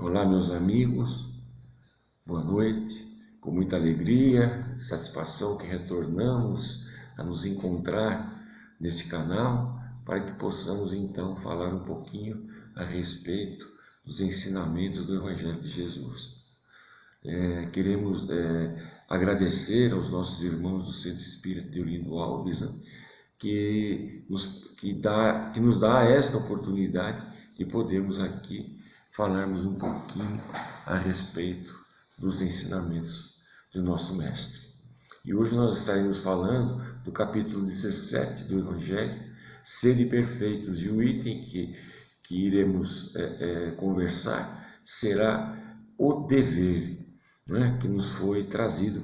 Olá, meus amigos, boa noite. Com muita alegria, satisfação que retornamos a nos encontrar nesse canal para que possamos então falar um pouquinho a respeito dos ensinamentos do Evangelho de Jesus. Queremos agradecer aos nossos irmãos do Centro Espírita de Olindo Alves, que nos dá esta oportunidade de podermos aqui falarmos um pouquinho a respeito dos ensinamentos do nosso Mestre. E hoje nós estaremos falando do capítulo 17 do Evangelho, Sede Perfeitos, e o item que iremos conversar será o dever, né, que nos foi trazido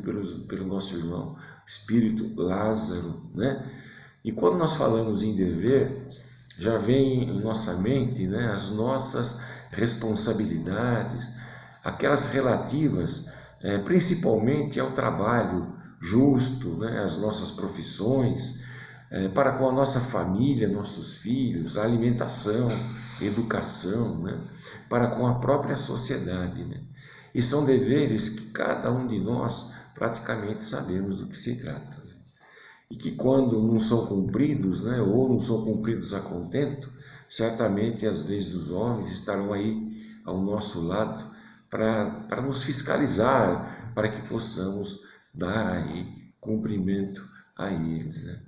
pelo nosso irmão Espírito Lázaro, né? E quando nós falamos em dever, já vem em nossa mente, né, as nossas responsabilidades, aquelas relativas principalmente ao trabalho justo, né, às nossas profissões, para com a nossa família, nossos filhos, a alimentação, educação, né, para com a própria sociedade, né? E são deveres que cada um de nós praticamente sabemos do que se trata. E que quando não são cumpridos, né, ou não são cumpridos a contento, certamente as leis dos homens estarão aí ao nosso lado para nos fiscalizar, para que possamos dar aí cumprimento a eles, né?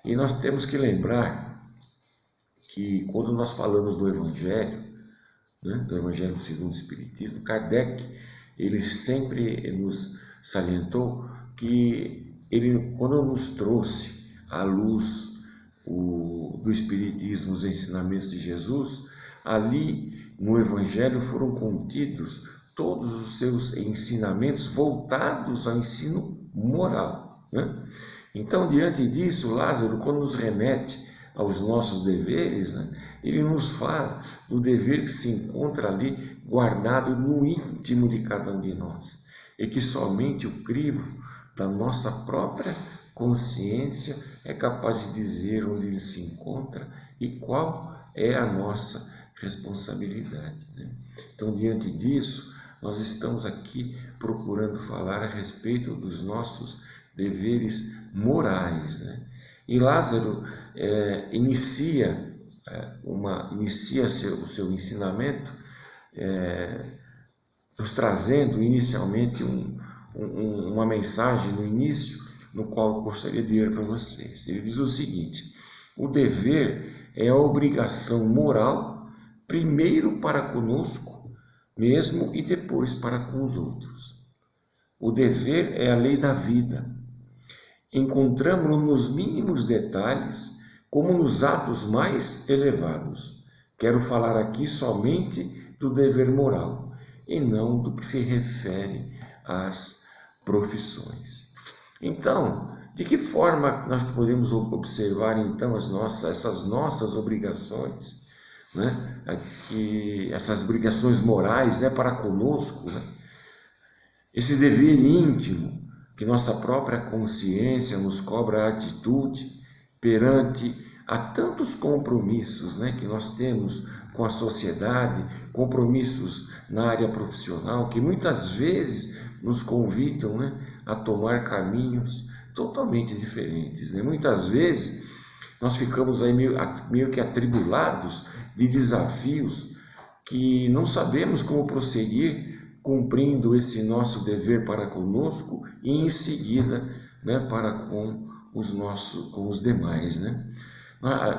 E nós temos que lembrar que quando nós falamos do Evangelho, né, do Evangelho segundo o Espiritismo, Kardec, ele sempre nos salientou que ele, quando nos trouxe à luz do Espiritismo, os ensinamentos de Jesus, ali no Evangelho foram contidos todos os seus ensinamentos voltados ao ensino moral, né? Então, diante disso, Lázaro, quando nos remete aos nossos deveres, né, ele nos fala do dever que se encontra ali guardado no íntimo de cada um de nós, e que somente o crivo da nossa própria consciência é capaz de dizer onde ele se encontra e qual é a nossa responsabilidade, né? Então, diante disso, nós estamos aqui procurando falar a respeito dos nossos deveres morais, né? E Lázaro inicia o seu ensinamento nos trazendo inicialmente uma mensagem no início, no qual eu gostaria de ler para vocês. Ele diz o seguinte: o dever é a obrigação moral, primeiro para conosco mesmo e depois para com os outros. O dever é a lei da vida. Encontramos-lo nos mínimos detalhes, como nos atos mais elevados. Quero falar aqui somente do dever moral, e não do que se refere às profissões. Então, de que forma nós podemos observar então essas nossas obrigações, né? Essas obrigações morais, né, para conosco, né? Esse dever íntimo que nossa própria consciência nos cobra a atitude perante a tantos compromissos, né, que nós temos com a sociedade, compromissos na área profissional, que muitas vezes nos convidam, né, a tomar caminhos totalmente diferentes, né? Muitas vezes nós ficamos aí meio que atribulados de desafios que não sabemos como prosseguir cumprindo esse nosso dever para conosco e em seguida, né, para com os demais, né?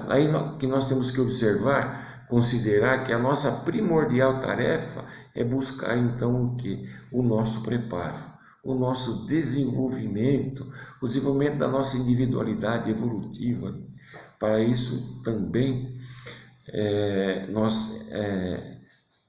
Aí que nós temos que observar, considerar que a nossa primordial tarefa é buscar então o que? O nosso preparo, o nosso desenvolvimento, o desenvolvimento da nossa individualidade evolutiva. Para isso também nós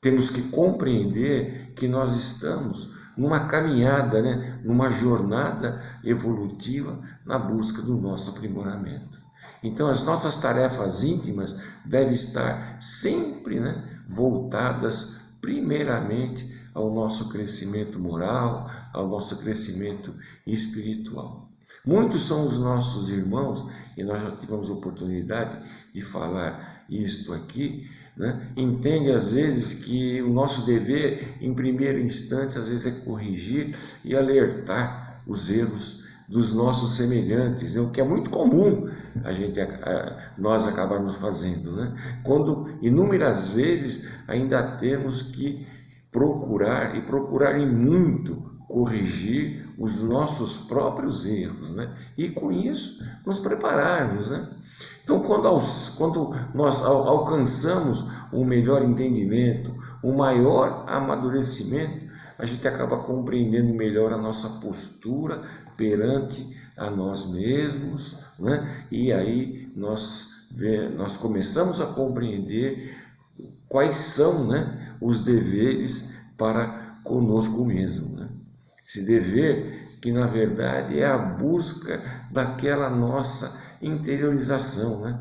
temos que compreender que nós estamos numa caminhada, né, numa jornada evolutiva na busca do nosso aprimoramento. Então, as nossas tarefas íntimas devem estar sempre, né, voltadas primeiramente ao nosso crescimento moral, ao nosso crescimento espiritual. Muitos são os nossos irmãos e nós já tivemos oportunidade de falar isto aqui, né? Entende às vezes que o nosso dever, em primeiro instante, às vezes é corrigir e alertar os erros dos nossos semelhantes, né? O que é muito comum nós acabarmos fazendo, né? Quando inúmeras vezes ainda temos que procurar, e procurar em muito, corrigir os nossos próprios erros, né? E com isso nos prepararmos, né? Então, quando nós alcançamos um melhor entendimento, um maior amadurecimento, a gente acaba compreendendo melhor a nossa postura perante a nós mesmos, né? E aí nós começamos a compreender quais são, né, os deveres para conosco mesmo, né? Esse dever que, na verdade, é a busca daquela nossa interiorização, né?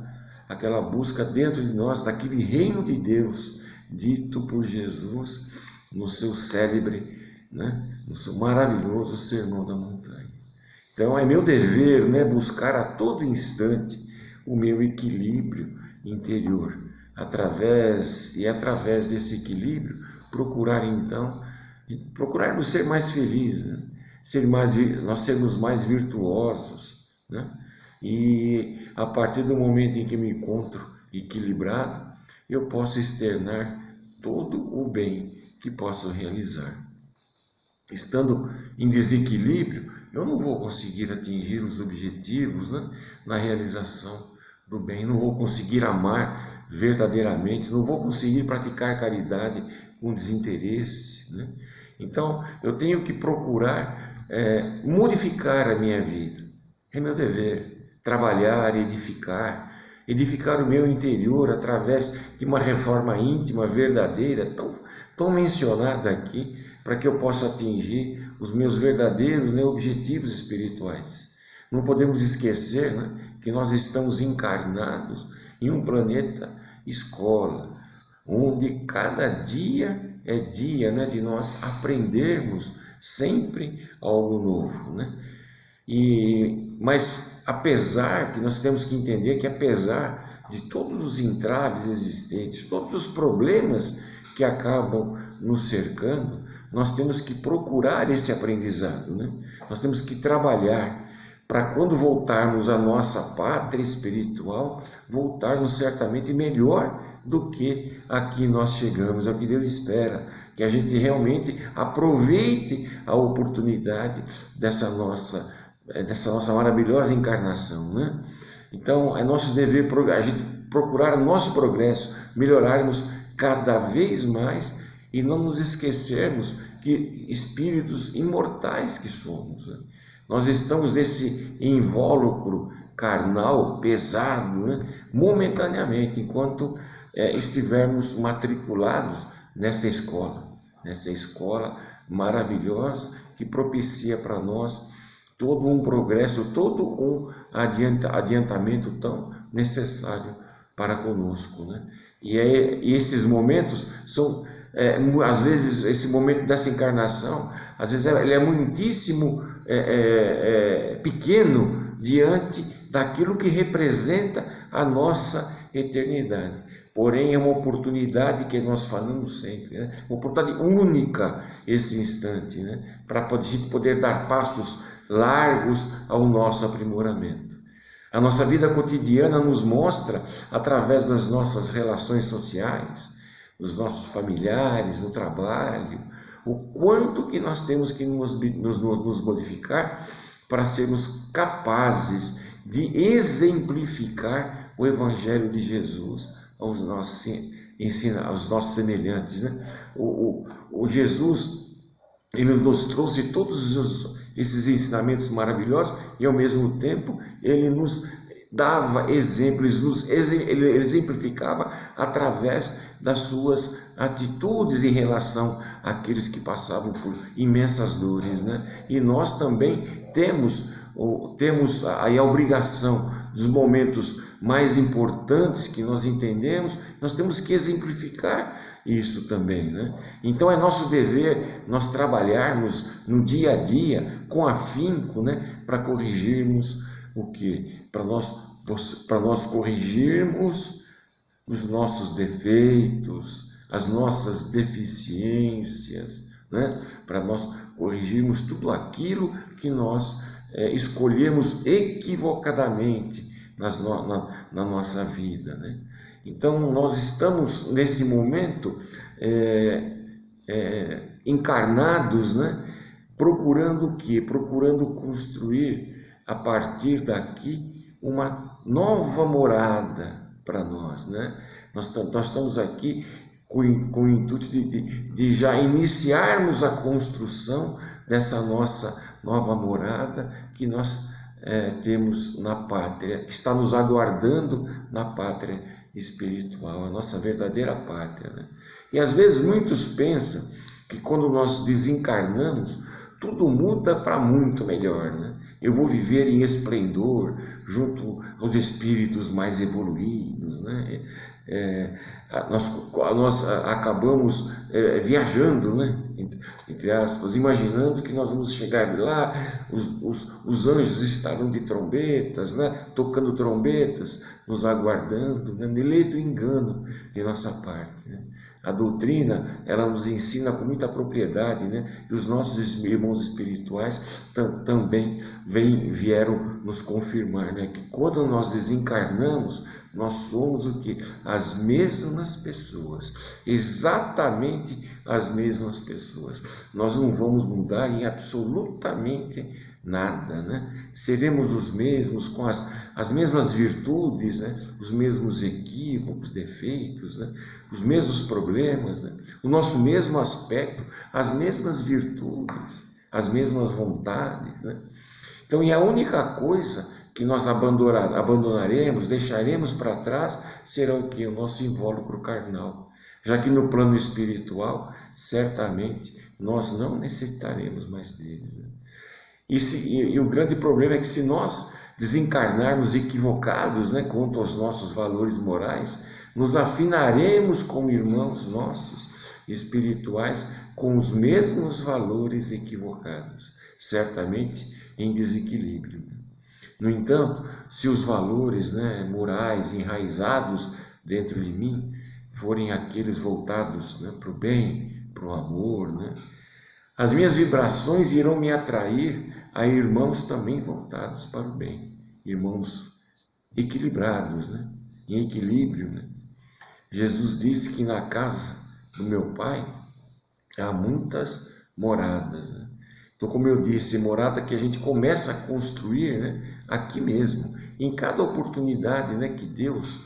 Aquela busca dentro de nós daquele reino de Deus dito por Jesus no seu célebre, né, no seu maravilhoso Sermão da Montanha. Então é meu dever, né, buscar a todo instante o meu equilíbrio interior, através desse equilíbrio procurarmos ser mais felizes, né? Nós sermos mais virtuosos, né? E a partir do momento em que me encontro equilibrado, eu posso externar todo o bem que posso realizar. Estando em desequilíbrio, eu não vou conseguir atingir os objetivos, né, na realização do bem, não vou conseguir amar verdadeiramente, não vou conseguir praticar caridade com desinteresse, né? Então, eu tenho que procurar modificar a minha vida. É meu dever trabalhar, edificar o meu interior através de uma reforma íntima, verdadeira, tão mencionada aqui, para que eu possa atingir os meus verdadeiros, né, objetivos espirituais. Não podemos esquecer, né, que nós estamos encarnados em um planeta escola, onde cada dia é dia, né, de nós aprendermos sempre algo novo, né? Mas apesar que nós temos que entender que apesar de todos os entraves existentes, todos os problemas que acabam nos cercando, nós temos que procurar esse aprendizado, né? Nós temos que trabalhar para quando voltarmos à nossa pátria espiritual, voltarmos certamente melhor do que aqui nós chegamos. É o que Deus espera, que a gente realmente aproveite a oportunidade dessa nossa maravilhosa encarnação, né? Então, é nosso dever a gente procurar o nosso progresso, melhorarmos cada vez mais e não nos esquecermos que espíritos imortais que somos, né? Nós estamos nesse invólucro carnal pesado, né, momentaneamente, enquanto estivermos matriculados nessa escola maravilhosa que propicia para nós todo um progresso, todo um adiantamento tão necessário para conosco, né? E esses momentos são, às vezes, esse momento dessa encarnação, às vezes ele é muitíssimo pequeno diante daquilo que representa a nossa eternidade. Porém, é uma oportunidade que nós falamos sempre, né? Uma oportunidade única esse instante, né? Para a gente poder dar passos largos ao nosso aprimoramento. A nossa vida cotidiana nos mostra, através das nossas relações sociais, dos nossos familiares, no trabalho, o quanto que nós temos que nos modificar para sermos capazes de exemplificar o Evangelho de Jesus aos nossos semelhantes, né? O Jesus, ele nos trouxe todos esses ensinamentos maravilhosos e, ao mesmo tempo, ele nos dava exemplos, ele exemplificava através das suas atitudes em relação àqueles que passavam por imensas dores, né? E nós também temos aí a obrigação dos momentos mais importantes que nós entendemos, nós temos que exemplificar isso também, né? Então é nosso dever nós trabalharmos no dia a dia com afinco, né, para corrigirmos o que? Para nós para nós corrigirmos os nossos defeitos, as nossas deficiências, né? Para nós corrigirmos tudo aquilo que nós escolhemos equivocadamente na nossa vida, né? Então, nós estamos nesse momento encarnados, né? Procurando o quê? Procurando construir a partir daqui uma nova morada para nós, né? Nós estamos aqui com o intuito de já iniciarmos a construção dessa nossa nova morada que nós temos na pátria, que está nos aguardando na pátria espiritual, a nossa verdadeira pátria, né? E às vezes muitos pensam que quando nós desencarnamos, tudo muda para muito melhor, né? Eu vou viver em esplendor junto aos espíritos mais evoluídos, né? Nós acabamos viajando, né? Entre aspas, imaginando que nós vamos chegar lá, os anjos estarão de trombetas, né? Tocando trombetas, nos aguardando, né? Lei do engano de nossa parte, né? A doutrina, ela nos ensina com muita propriedade, né? E os nossos irmãos espirituais também vieram nos confirmar, né? Que quando nós desencarnamos, nós somos o quê? As mesmas pessoas, exatamente as mesmas pessoas. Nós não vamos mudar em absolutamente nada, né? Seremos os mesmos, com as mesmas virtudes, né? Os mesmos equívocos, defeitos, né? Os mesmos problemas, né? O nosso mesmo aspecto, as mesmas virtudes, as mesmas vontades, né? Então, e a única coisa que nós abandonaremos, deixaremos para trás, será o que? O nosso invólucro carnal. Já que no plano espiritual, certamente, nós não necessitaremos mais deles, né? E o grande problema é que se nós desencarnarmos equivocados, né, quanto aos nossos valores morais, nos afinaremos como irmãos nossos espirituais com os mesmos valores equivocados, certamente em desequilíbrio. No entanto, se os valores, né, morais enraizados dentro de mim forem aqueles voltados, né, para o bem, para o amor, né, as minhas vibrações irão me atrair a irmãos também voltados para o bem, irmãos equilibrados, né? Em equilíbrio, né? Jesus disse que na casa do meu Pai há muitas moradas, né? Então, como eu disse, morada que a gente começa a construir, né, aqui mesmo, em cada oportunidade, né, que Deus,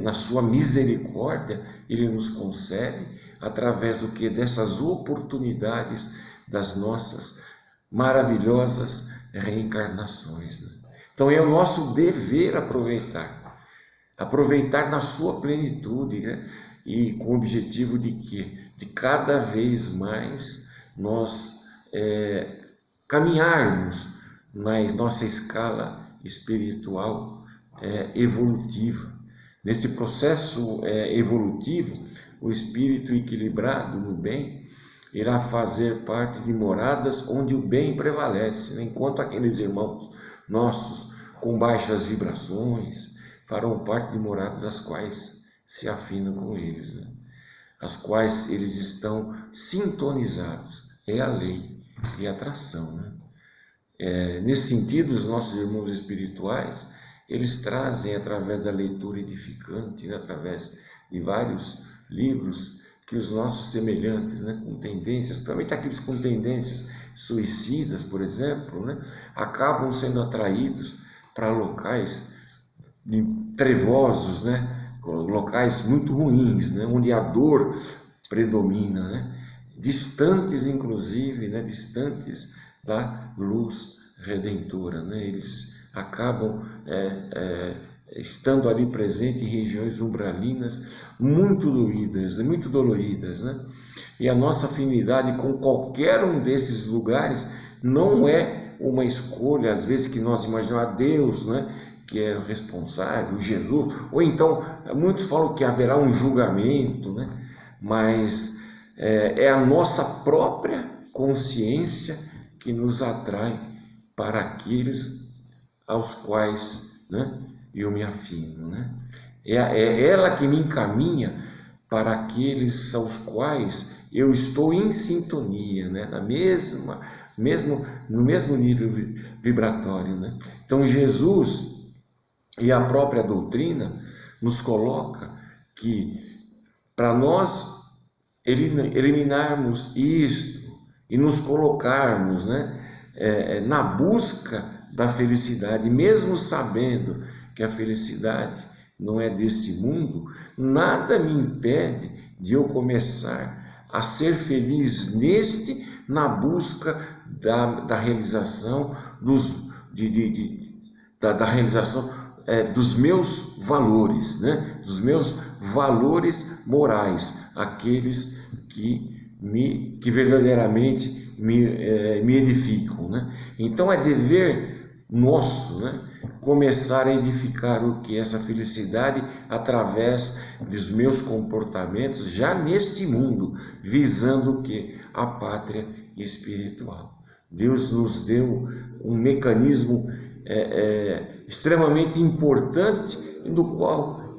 na sua misericórdia, Ele nos concede, através do que? Dessas oportunidades das nossas maravilhosas reencarnações, né? Então é o nosso dever aproveitar na sua plenitude, né? E com o objetivo de quê? De cada vez mais nós caminharmos na nossa escala espiritual evolutiva. Nesse processo evolutivo, o espírito equilibrado no bem irá fazer parte de moradas onde o bem prevalece, né? Enquanto aqueles irmãos nossos com baixas vibrações farão parte de moradas das quais se afinam com eles, né? As quais eles estão sintonizados. É a lei de atração, né? Nesse sentido, os nossos irmãos espirituais, eles trazem, através da leitura edificante, né, através de vários livros, que os nossos semelhantes, né, com tendências, principalmente aqueles com tendências suicidas, por exemplo, né, acabam sendo atraídos para locais trevosos, né, locais muito ruins, né, onde a dor predomina, né, distantes, inclusive, né, distantes da luz redentora, né, eles acabam estando ali presente em regiões umbralinas muito doloridas, né? E a nossa afinidade com qualquer um desses lugares não é uma escolha, às vezes, que nós imaginamos a Deus, né, que é o responsável, Jesus, ou então muitos falam que haverá um julgamento, né? Mas é a nossa própria consciência que nos atrai para aqueles aos quais, né, eu me afino, né? É ela que me encaminha para aqueles aos quais eu estou em sintonia, né? No mesmo nível vibratório, né? Então Jesus e a própria doutrina nos coloca que para nós eliminarmos isto e nos colocarmos, né, na busca da felicidade, mesmo sabendo que a felicidade não é deste mundo, nada me impede de eu começar a ser feliz na busca da realização da realização dos meus valores, né? Dos meus valores morais, aqueles que verdadeiramente me edificam, né? Então é dever nosso, né, começar a edificar o que? Essa felicidade através dos meus comportamentos já neste mundo, visando o que? A pátria espiritual. Deus nos deu um mecanismo extremamente importante, do qual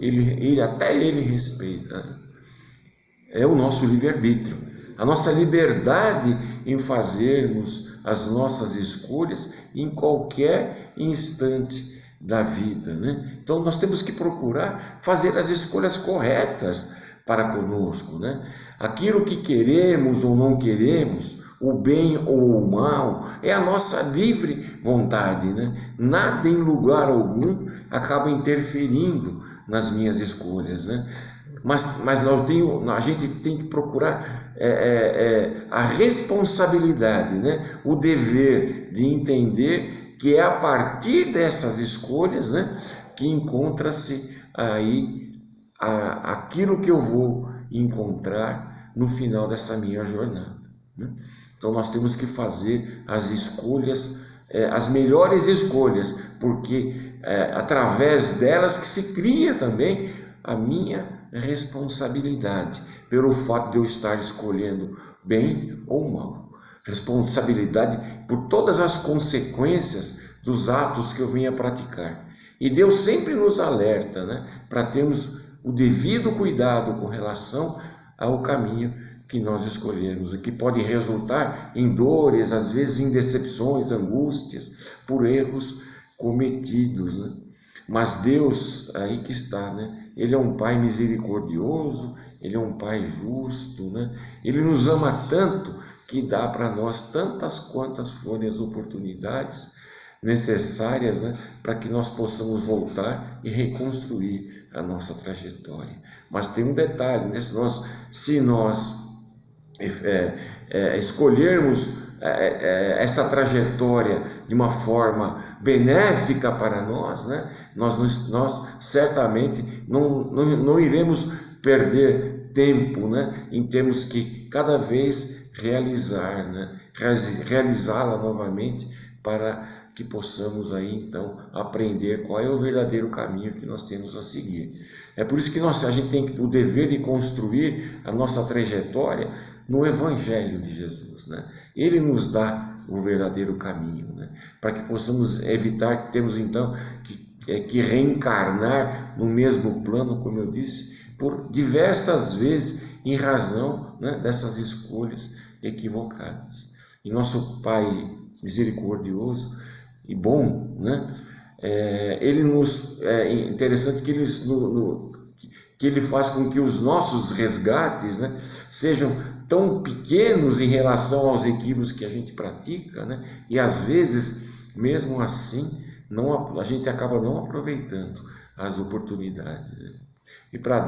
até ele respeita. É o nosso livre-arbítrio, a nossa liberdade em fazermos as nossas escolhas em qualquer instante da vida, né? Então nós temos que procurar fazer as escolhas corretas para conosco, né? Aquilo que queremos ou não queremos, o bem ou o mal, é a nossa livre vontade, né? Nada em lugar algum acaba interferindo nas minhas escolhas, né? Mas a gente tem que procurar a responsabilidade, né? O dever de entender que é a partir dessas escolhas, né, que encontra-se aí aquilo que eu vou encontrar no final dessa minha jornada, né? Então nós temos que fazer as escolhas, as melhores escolhas, porque através delas que se cria também a minha responsabilidade, pelo fato de eu estar escolhendo bem ou mal. Responsabilidade por todas as consequências dos atos que eu venha praticar. E Deus sempre nos alerta, né, para termos o devido cuidado com relação ao caminho que nós escolhemos, o que pode resultar em dores, às vezes em decepções, angústias, por erros cometidos, né? Mas Deus, aí que está, né? Ele é um Pai misericordioso, Ele é um Pai justo, né? Ele nos ama tanto que dá para nós tantas quantas forem as oportunidades necessárias, né, para que nós possamos voltar e reconstruir a nossa trajetória. Mas tem um detalhe, né? Se nós escolhermos essa trajetória de uma forma benéfica para nós, né, nós certamente não iremos perder tempo, né, em termos que cada vez realizá-la novamente, para que possamos aí então aprender qual é o verdadeiro caminho que nós temos a seguir. É por isso que a gente tem o dever de construir a nossa trajetória no Evangelho de Jesus, né? Ele nos dá o verdadeiro caminho, né, para que possamos evitar que temos então que reencarnar no mesmo plano, como eu disse, por diversas vezes em razão, né, dessas escolhas equivocadas. E nosso Pai misericordioso e bom, né, interessante que ele faz com que os nossos resgates, né, sejam tão pequenos em relação aos equívocos que a gente pratica, né, e às vezes, mesmo assim, a gente acaba não aproveitando as oportunidades, né?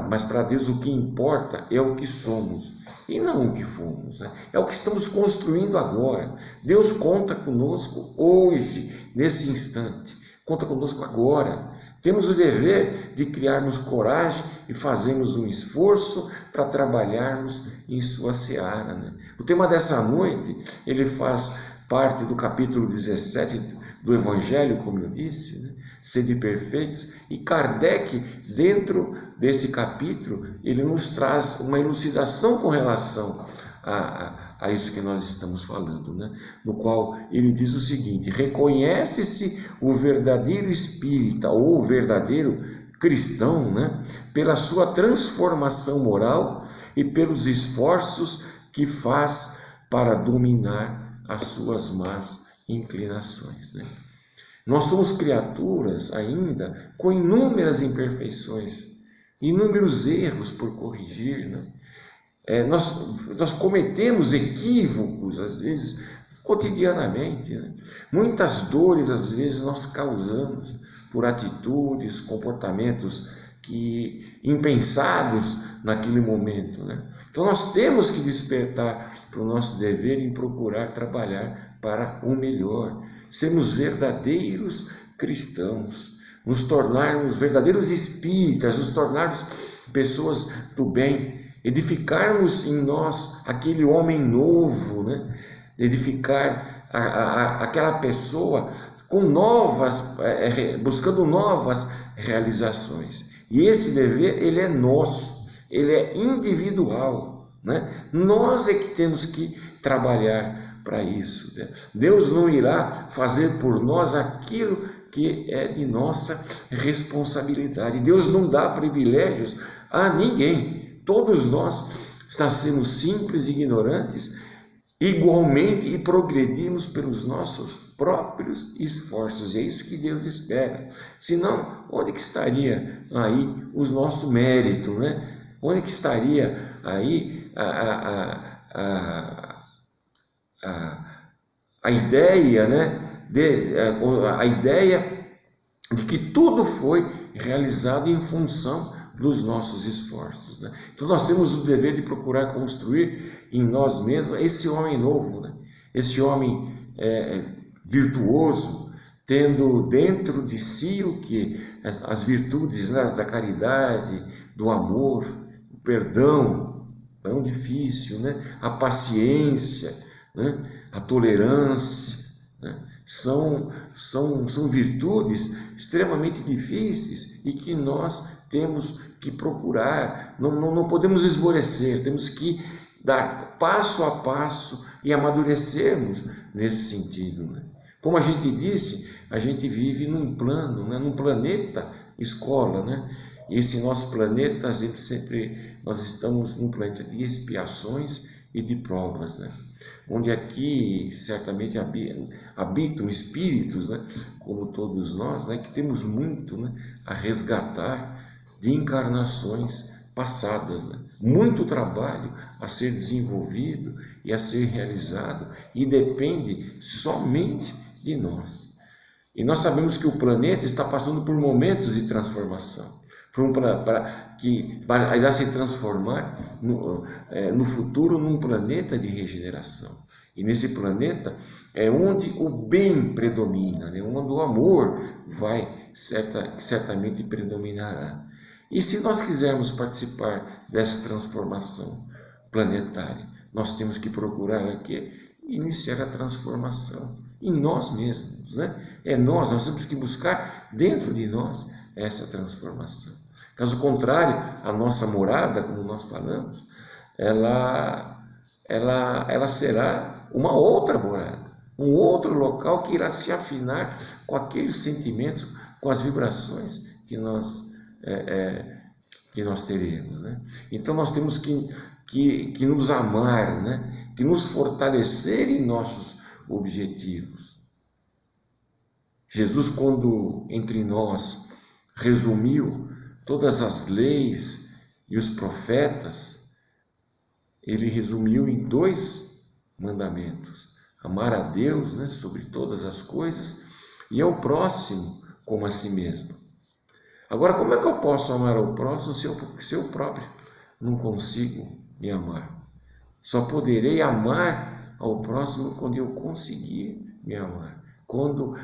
Mas para Deus o que importa é o que somos e não o que fomos, né? É o que estamos construindo agora. Deus conta conosco hoje, nesse instante, conta conosco agora. Temos o dever de criarmos coragem e fazermos um esforço para trabalharmos em sua seara, né? O tema dessa noite, ele faz parte do capítulo 17 do Evangelho, como eu disse, né? Sede perfeitos. E Kardec, dentro desse capítulo, ele nos traz uma elucidação com relação a isso que nós estamos falando, né? No qual ele diz o seguinte: reconhece-se o verdadeiro espírita ou o verdadeiro cristão, né? Pela sua transformação moral e pelos esforços que faz para dominar as suas más inclinações, né? Nós somos criaturas ainda com inúmeras imperfeições, inúmeros erros por corrigir, né? Nós cometemos equívocos, às vezes, cotidianamente, né? Muitas dores, às vezes, nós causamos por atitudes, comportamentos impensados naquele momento, né? Então, nós temos que despertar para o nosso dever em procurar trabalhar para o melhor, sermos verdadeiros cristãos, nos tornarmos verdadeiros espíritas, nos tornarmos pessoas do bem, edificarmos em nós aquele homem novo, né? Edificar aquela pessoa com buscando novas realizações. E esse dever, ele é nosso, ele é individual, né? Nós é que temos que trabalhar para isso, né? Deus não irá fazer por nós aquilo que é de nossa responsabilidade. Deus não dá privilégios a ninguém. Todos nós nascemos simples e ignorantes igualmente e progredimos pelos nossos próprios esforços. E é isso que Deus espera. Senão, onde que estaria aí o nosso mérito, né? Onde que estaria aí a ideia, né? A ideia de que tudo foi realizado em função dos nossos esforços, né? Então nós temos o dever de procurar construir em nós mesmos esse homem novo, né? Esse homem virtuoso, tendo dentro de si o que as virtudes, né, da caridade, do amor, o perdão, tão difícil, né? A paciência, né? A tolerância, né? São virtudes extremamente difíceis e que nós temos que procurar, não podemos esmorecer, temos que dar passo a passo e amadurecermos nesse sentido, né? Como a gente disse, a gente vive num plano, né? Num planeta escola, né? E esse nosso planeta, nós estamos num planeta de expiações e de provas, né? Onde aqui certamente habitam espíritos, né? Como todos nós, né? Que temos muito, né? A resgatar de encarnações passadas, né? Muito trabalho a ser desenvolvido e a ser realizado, e depende somente de nós. E nós sabemos que o planeta está passando por momentos de transformação, que irá se transformar no futuro num planeta de regeneração. E nesse planeta é onde o bem predomina, né? Onde o amor certamente predominará. E se nós quisermos participar dessa transformação planetária, nós temos que procurar aqui iniciar a transformação em nós mesmos, né? Nós temos que buscar dentro de nós essa transformação. Caso contrário, a nossa morada, como nós falamos, ela será uma outra morada, um outro local que irá se afinar com aqueles sentimentos, com as vibrações que nós teremos, né? Então nós temos que nos amar, né? Que nos fortalecer em nossos objetivos. Jesus, quando entre nós resumiu todas as leis e os profetas, ele resumiu em 2 mandamentos: amar a Deus, né, sobre todas as coisas, e ao próximo como a si mesmo. Agora, como é que eu posso amar ao próximo se eu próprio não consigo me amar? Só poderei amar ao próximo quando eu conseguir me amar, quando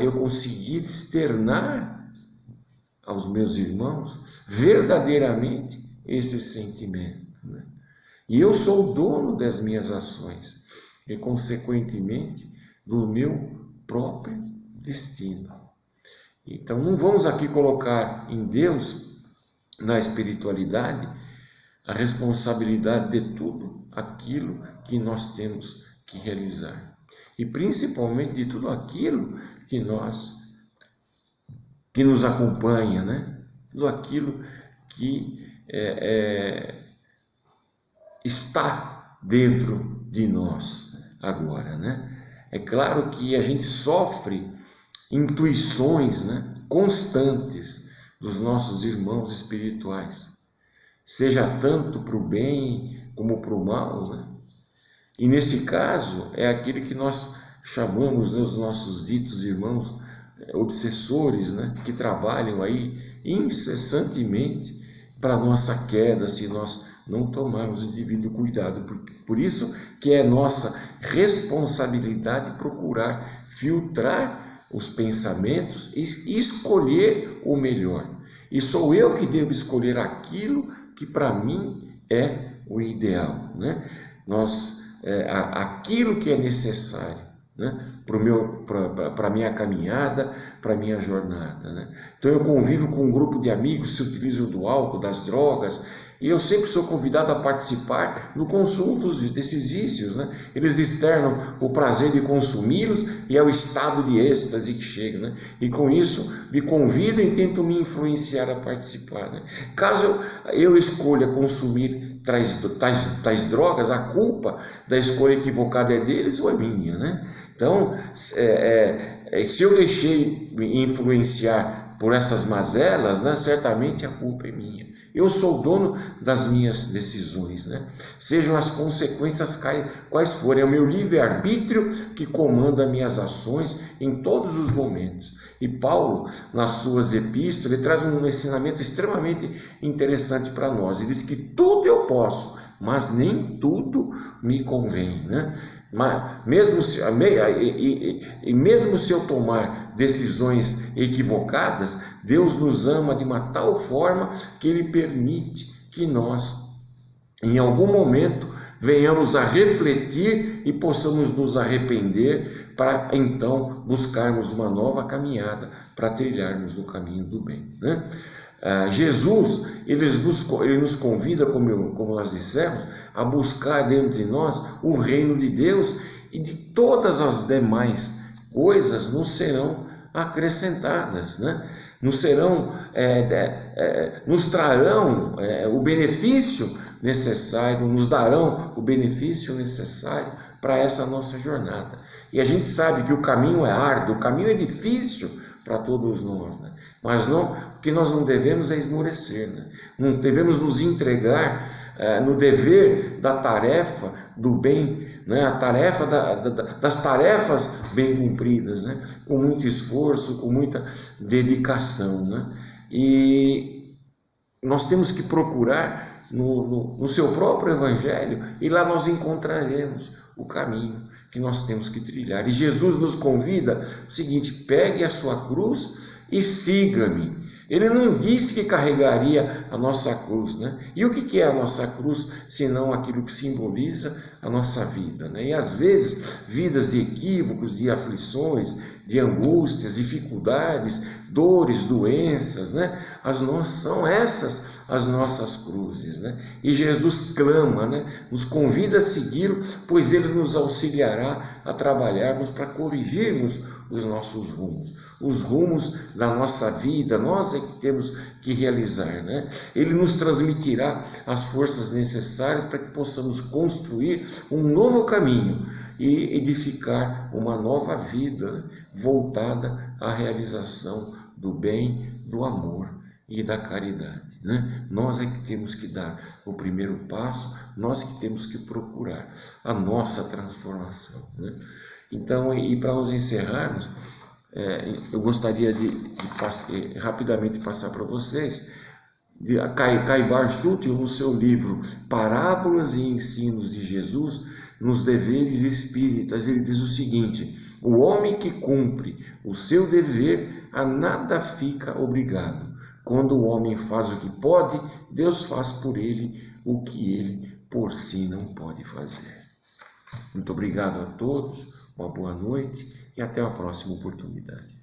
eu conseguir externar aos meus irmãos verdadeiramente esse sentimento, né? E eu sou o dono das minhas ações e, consequentemente, do meu próprio destino. Então, não vamos aqui colocar em Deus, na espiritualidade, a responsabilidade de tudo aquilo que nós temos que realizar. E principalmente de tudo aquilo que nos acompanha, né? Tudo aquilo que está dentro de nós agora, né? É claro que a gente sofre intuições, né, constantes dos nossos irmãos espirituais, seja tanto para o bem como para o mal, né? E nesse caso é aquele que nós chamamos, né, os nossos ditos irmãos obsessores, né, que trabalham aí incessantemente para a nossa queda, se nós não tomarmos o devido cuidado. Por isso que é nossa responsabilidade procurar filtrar os pensamentos e escolher o melhor. E sou eu que devo escolher aquilo que para mim é o ideal, né? Aquilo que é necessário, né, para a minha caminhada, para a minha jornada, né? Então eu convivo com um grupo de amigos que se utilizam do álcool, das drogas, e eu sempre sou convidado a participar no consumo desses vícios, né? Eles externam o prazer de consumi-los e é o estado de êxtase que chega, né? E com isso me convidam e tentam me influenciar a participar, né? Caso eu escolha consumir tais drogas, a culpa da escolha equivocada é deles ou é minha, né? Então, se eu deixei me influenciar por essas mazelas, né, certamente a culpa é minha. Eu sou o dono das minhas decisões, né? Sejam as consequências quais forem, é o meu livre-arbítrio que comanda minhas ações em todos os momentos. E Paulo, nas suas epístolas, ele traz um ensinamento extremamente interessante para nós. Ele diz que tudo eu posso, mas nem tudo me convém, né? Mas mesmo se eu tomar decisões equivocadas, Deus nos ama de uma tal forma que Ele permite que nós, em algum momento, venhamos a refletir e possamos nos arrepender para então buscarmos uma nova caminhada para trilharmos no caminho do bem, né? Jesus, ele nos convida, como nós dissemos, a buscar dentro de nós o reino de Deus, e de todas as demais coisas nos serão acrescentadas, né? Nos trarão o benefício necessário, nos darão o benefício necessário para essa nossa jornada. E a gente sabe que o caminho é árduo, o caminho é difícil para todos nós, né? Mas o que nós não devemos é esmorecer, né? Não devemos nos entregar no dever da tarefa do bem, né? A tarefa das tarefas bem cumpridas, né? Com muito esforço, com muita dedicação, né? E nós temos que procurar no seu próprio evangelho, e lá nós encontraremos o caminho que nós temos que trilhar. E Jesus nos convida o seguinte: pegue a sua cruz e siga-me. Ele não disse que carregaria a nossa cruz, né? E o que é a nossa cruz, senão aquilo que simboliza a nossa vida, né? E às vezes, vidas de equívocos, de aflições, de angústias, dificuldades, dores, doenças, né? São essas as nossas cruzes, né? E Jesus clama, né? Nos convida a segui-lo, pois Ele nos auxiliará a trabalharmos para corrigirmos os nossos rumos. Os rumos da nossa vida, nós é que temos que realizar, né? Ele nos transmitirá as forças necessárias para que possamos construir um novo caminho e edificar uma nova vida, né, voltada à realização do bem, do amor e da caridade, né? Nós é que temos que dar o primeiro passo, nós que temos que procurar a nossa transformação, né? Então, e para nos encerrarmos, eu gostaria de rapidamente passar para vocês, Caibar Schutel, no seu livro Parábolas e Ensinos de Jesus nos Deveres Espíritas, ele diz o seguinte: o homem que cumpre o seu dever a nada fica obrigado. Quando o homem faz o que pode, Deus faz por ele o que ele por si não pode fazer. Muito obrigado a todos, uma boa noite e até a próxima oportunidade.